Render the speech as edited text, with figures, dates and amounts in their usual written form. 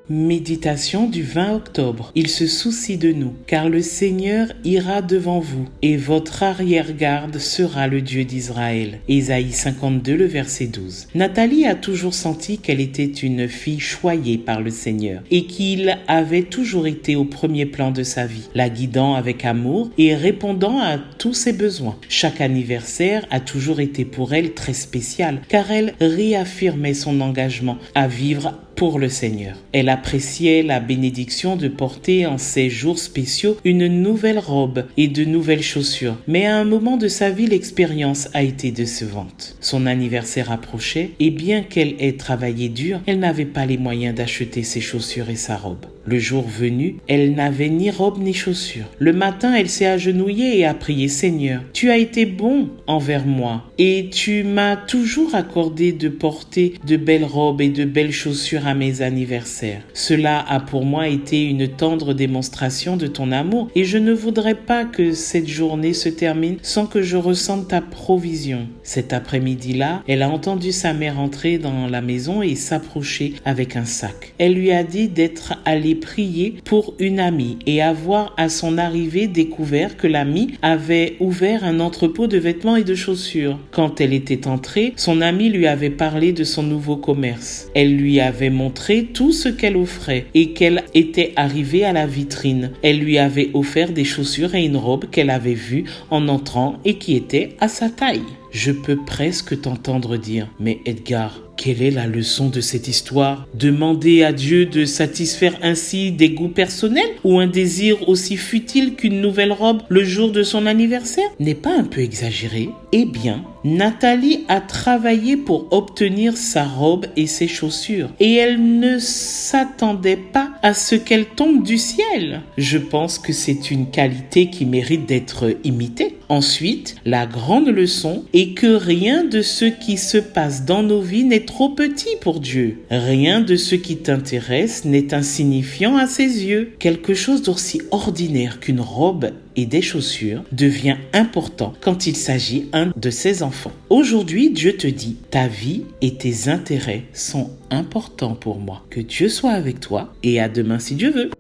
Méditation du 20 octobre. Il se soucie de nous, car le Seigneur ira devant vous, et votre arrière-garde sera le Dieu d'Israël. Ésaïe 52, le verset 12. Nathalie a toujours senti qu'elle était une fille choyée par le Seigneur, et qu'il avait toujours été au premier plan de sa vie, la guidant avec amour et répondant à tous ses besoins. Chaque anniversaire a toujours été pour elle très spécial, car elle réaffirmait son engagement à vivre pour le Seigneur. Elle appréciait la bénédiction de porter en ces jours spéciaux une nouvelle robe et de nouvelles chaussures. Mais à un moment de sa vie, l'expérience a été décevante. Son anniversaire approchait et bien qu'elle ait travaillé dur, elle n'avait pas les moyens d'acheter ses chaussures et sa robe. Le jour venu, elle n'avait ni robe ni chaussures. Le matin, elle s'est agenouillée et a prié: Seigneur, tu as été bon envers moi et tu m'as toujours accordé de porter de belles robes et de belles chaussures à mes anniversaires. Cela a pour moi été une tendre démonstration de ton amour et je ne voudrais pas que cette journée se termine sans que je ressente ta provision. Cet après-midi-là, elle a entendu sa mère entrer dans la maison et s'approcher avec un sac. Elle lui a dit d'être allée prier pour une amie et avoir à son arrivée découvert que l'amie avait ouvert un entrepôt de vêtements et de chaussures. Quand elle était entrée, son amie lui avait parlé de son nouveau commerce. Elle lui avait montré tout ce qu'elle offrait et qu'elle était arrivée à la vitrine. Elle lui avait offert des chaussures et une robe qu'elle avait vue en entrant et qui était à sa taille. Je peux presque t'entendre dire: mais Edgar, quelle est la leçon de cette histoire? Demander à Dieu de satisfaire ainsi des goûts personnels ou un désir aussi futile qu'une nouvelle robe le jour de son anniversaire n'est pas un peu exagéré? Eh bien, Nathalie a travaillé pour obtenir sa robe et ses chaussures et elle ne s'attendait pas à ce qu'elle tombe du ciel. Je pense que c'est une qualité qui mérite d'être imitée. Ensuite, la grande leçon est que rien de ce qui se passe dans nos vies n'est trop petit pour Dieu. Rien de ce qui t'intéresse n'est insignifiant à ses yeux. Quelque chose d'aussi ordinaire qu'une robe et des chaussures devient important quand il s'agit d'un de ses enfants. Aujourd'hui, Dieu te dit: ta vie et tes intérêts sont importants pour moi. Que Dieu soit avec toi et à demain si Dieu veut.